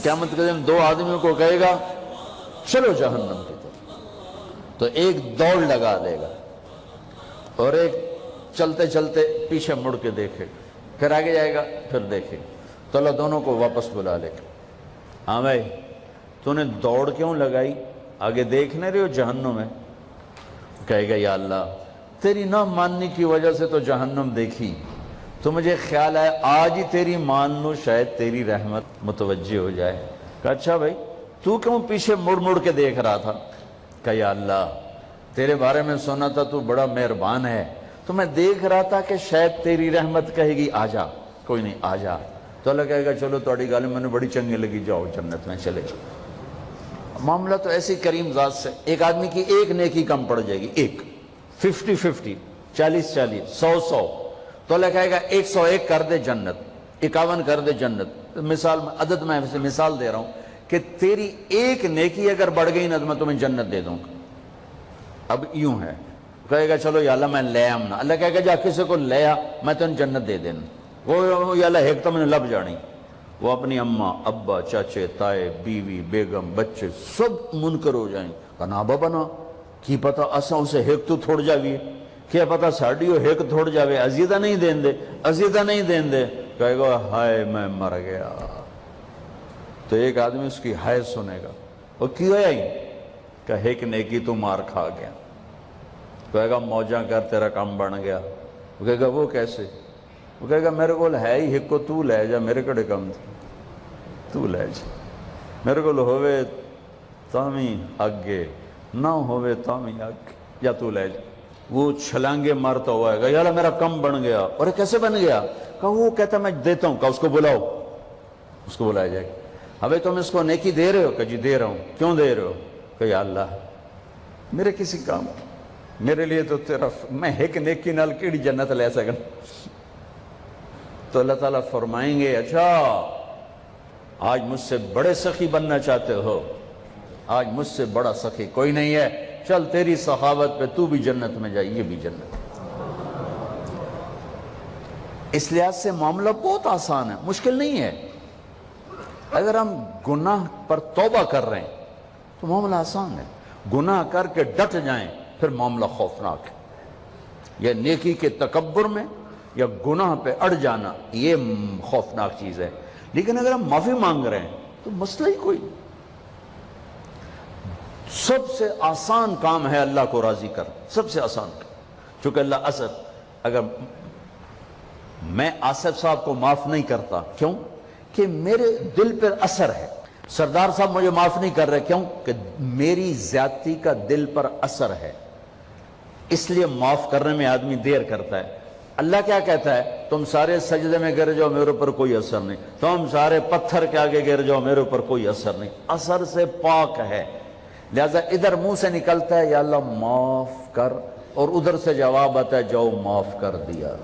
قیامت کے دن دو آدمیوں کو کہے گا چلو جہنم کی طرف، تو ایک دوڑ لگا دے گا اور ایک چلتے چلتے پیچھے مڑ کے دیکھے گا، پھر آگے جائے گا، پھر دیکھے گا، تو اللہ دونوں کو واپس بلا لے گا، ہاں بھائی تو نے دوڑ کیوں لگائی، آگے دیکھ نہیں رہے ہو جہنم ہے؟ کہے گا یا اللہ تیری نہ ماننے کی وجہ سے تو جہنم دیکھی، تو مجھے خیال ہے آج ہی تیری مان لوں، شاید تیری رحمت متوجہ ہو جائے۔ کہا اچھا بھائی تو کیوں پیچھے مڑ مڑ کے دیکھ رہا تھا؟ کہا یا اللہ تیرے بارے میں سنا تھا تو بڑا مہربان ہے، تو میں دیکھ رہا تھا کہ شاید تیری رحمت کہے گی آ جا، کوئی نہیں آ جا، تو اللہ کہے گا چلو تھوڑی گال میں نے بڑی چنگی لگی، جاؤ جنت میں چلے جاؤ۔ معاملہ تو ایسی کریم ذات سے، ایک آدمی کی ایک نیکی کم پڑ جائے گی، ایک 50-50، 40-40، 100-100، تو اللہ کہے گا 101 کر دے جنت، 51 کر دے جنت۔ مثال عدد میں ایسے مثال دے رہا ہوں کہ تیری ایک نیکی اگر بڑھ گئی نا تو میں تمہیں جنت دے دوں گا۔ اب یوں ہے، کہے گا چلو یا اللہ میں لے آم نا، اللہ کہے گا جا کسی کو لے آ میں تمہیں جنت دے دینا، وہ یا اللہ ایک تو میں نے لب جانی، وہ اپنی اماں ابا چاچے تائے بیوی بیگم بچے سب منکر ہو جائیں، کہنا بابا نا کی پتا اساں اسے ایک تو تھوڑ جاوی، کیا پتا ساڑیو ایک تھوڑ جاوے، عزیدہ نہیں دین دے، عزیدہ نہیں دین دے، کہے گا ہائے میں مر گیا۔ تو ایک آدمی اس کی ہائے سنے گا، وہ کیوں ہے کہ ایک نیکی تو مار کھا گیا، کہے گا موجاں کر تیرا کام بن گیا، وہ کہے گا وہ کیسے، وہ کہے گا میرے کو ہے ہی ایک کو تو لے جا، میرے کڑے کم تھی تو لے جا، میرے کو ہوئے تامی آگے نہ ہوئے تامی آگے، یا تو لے جا۔ وہ چھلانگے مارتا ہوا ہے گا یا اللہ میرا کم بن گیا، اور کیسے بن گیا؟ کہا وہ کہتا میں دیتا ہوں، کہا اس کو بلاؤ، اس کو بلایا جائے گا۔ ابھی تم اس کو نیکی دے رہے ہو؟ کہ جی دے رہا ہوں۔ کیوں دے رہے ہو؟ کہ یا اللہ میرے کسی کام، میرے لیے تو تیرا میں ایک نیکی نال کیڑی جنت لے سکن۔ تو اللہ تعالیٰ فرمائیں گے اچھا آج مجھ سے بڑے سخی بننا چاہتے ہو، آج مجھ سے بڑا سخی کوئی نہیں ہے، چل تیری سخاوت پہ تو بھی جنت میں جائے، یہ بھی جنت۔ اس لحاظ سے معاملہ بہت آسان ہے، مشکل نہیں ہے۔ اگر ہم گناہ پر توبہ کر رہے ہیں تو معاملہ آسان ہے، گناہ کر کے ڈٹ جائیں پھر معاملہ خوفناک ہے۔ یا نیکی کے تکبر میں یا گناہ پہ اڑ جانا یہ خوفناک چیز ہے، لیکن اگر ہم معافی مانگ رہے ہیں تو مسئلہ ہی کوئی نہیں۔ سب سے آسان کام ہے اللہ کو راضی کر، سب سے آسان کام، چونکہ اللہ اگر میں آصف صاحب کو معاف نہیں کرتا، کیوں کہ میرے دل پر اثر ہے، سردار صاحب مجھے معاف نہیں کر رہے، کیوں کہ میری زیادتی کا دل پر اثر ہے، اس لیے معاف کرنے میں آدمی دیر کرتا ہے۔ اللہ کیا کہتا ہے؟ تم سارے سجدے میں گر جاؤ میرے اوپر کوئی اثر نہیں، تم سارے پتھر کے آگے گر جاؤ میرے اوپر کوئی اثر نہیں، اثر سے پاک ہے، لہذا ادھر منہ سے نکلتا ہے یا اللہ معاف کر، اور ادھر سے جواب آتا ہے جاؤ معاف کر دیا۔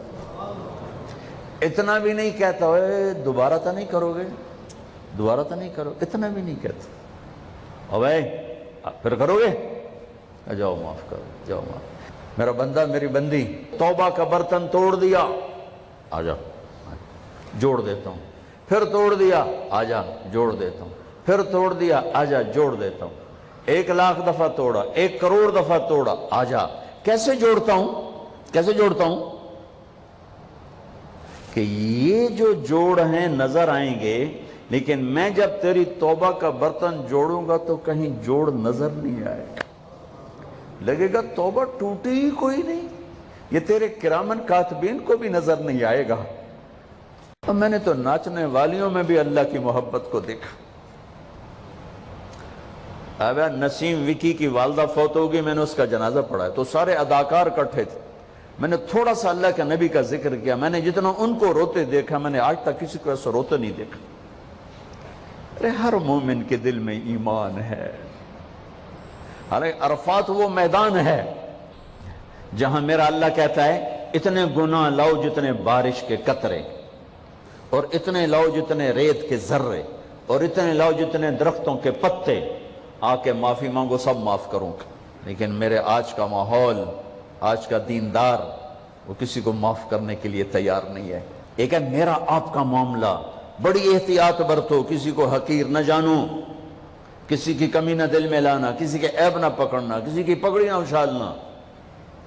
اتنا بھی نہیں کہتا اے دوبارہ تو نہیں کرو گے، دوبارہ تو نہیں کرو، اتنا بھی نہیں کہتا، اوے پھر کرو گے، جاؤ معاف کرو، جاؤ معاف۔ میرا بندہ میری بندی توبہ کا برتن توڑ دیا، آ جا جوڑ دیتا ہوں، پھر توڑ دیا، آ جا جوڑ دیتا ہوں، پھر توڑ دیا، آ جا جوڑ دیتا ہوں، 1,00,000 دفعہ توڑا، 1 کروڑ دفعہ توڑا، آ جا۔ کیسے جوڑتا ہوں؟ کیسے جوڑتا ہوں؟ کہ یہ جو جوڑ ہیں نظر آئیں گے، لیکن میں جب تیری توبہ کا برتن جوڑوں گا تو کہیں جوڑ نظر نہیں آئے گا، لگے گا توبہ ٹوٹی ہی کوئی نہیں، یہ تیرے کرامن کاتبین کو بھی نظر نہیں آئے گا۔ اور میں نے تو ناچنے والیوں میں بھی اللہ کی محبت کو دیکھا۔ اب نسیم وکی کی والدہ فوت ہوگی، میں نے اس کا جنازہ پڑھا ہے تو سارے اداکار اکٹھے تھے، میں نے تھوڑا سا اللہ کے نبی کا ذکر کیا، میں نے جتنا ان کو روتے دیکھا میں نے آج تک کسی کو ایسا روتے نہیں دیکھا۔ ارے ہر مومن کے دل میں ایمان ہے، ارے عرفات وہ میدان ہے جہاں میرا اللہ کہتا ہے اتنے گناہ لاؤ جتنے بارش کے قطرے، اور اتنے لاؤ جتنے ریت کے ذرے، اور اتنے لاؤ جتنے درختوں کے پتے، آ کے معافی مانگو سب معاف کروں گا۔ لیکن میرے آج کا ماحول، آج کا دیندار وہ کسی کو معاف کرنے کے لیے تیار نہیں ہے۔ ایک ہے میرا آپ کا معاملہ، بڑی احتیاط برتو، کسی کو حقیر نہ جانو، کسی کی کمی نہ دل میں لانا، کسی کے عیب نہ پکڑنا، کسی کی پگڑی نہ اچھالنا،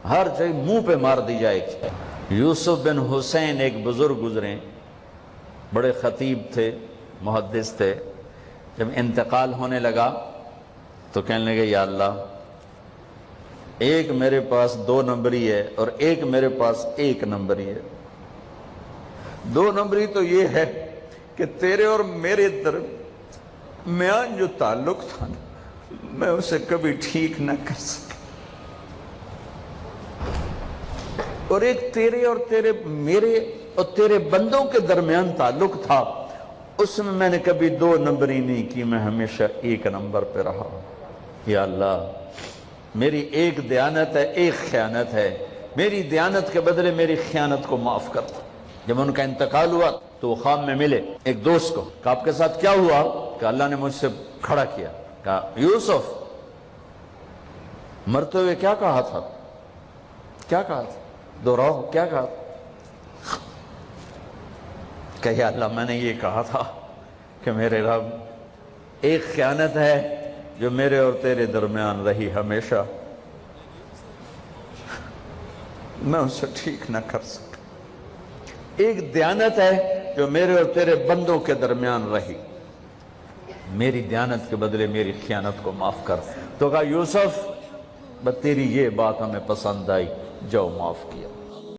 ہر چیز منہ پہ مار دی جائے گی۔ یوسف بن حسین ایک بزرگ گزرے، بڑے خطیب تھے، محدث تھے، جب انتقال ہونے لگا تو کہنے لگے یا اللہ، ایک میرے پاس 2 نمبری ہے اور ایک میرے پاس 1 نمبری ہے۔ 2 نمبری تو یہ ہے کہ تیرے اور میرے درمیان جو تعلق تھا نا، میں اسے کبھی ٹھیک نہ کر سکا، اور ایک تیرے اور میرے اور تیرے بندوں کے درمیان تعلق تھا، اس میں نے کبھی 2 نمبری نہیں کی، میں ہمیشہ 1 نمبر پہ رہا۔ یا اللہ، میری ایک دیانت ہے، ایک خیانت ہے، میری دیانت کے بدلے میری خیانت کو معاف کر دو۔ جب ان کا انتقال ہوا تو وہ خواب میں ملے ایک دوست کو، کہ آپ کے ساتھ کیا ہوا؟ کہ اللہ نے مجھ سے کھڑا کیا، کہا یوسف مرتے ہوئے کیا کہا تھا؟ کیا کہا تھا؟ دوہراؤ، کیا کہا تھا؟ کہ یا اللہ، میں نے یہ کہا تھا کہ میرے رب، ایک خیانت ہے جو میرے اور تیرے درمیان رہی ہمیشہ، میں اسے ٹھیک نہ کر سکا۔ ایک دیانت ہے جو میرے اور تیرے بندوں کے درمیان رہی، میری دیانت کے بدلے میری خیانت کو معاف کر۔ تو کہا یوسف، بس تیری یہ بات ہمیں پسند آئی، جو معاف کیا۔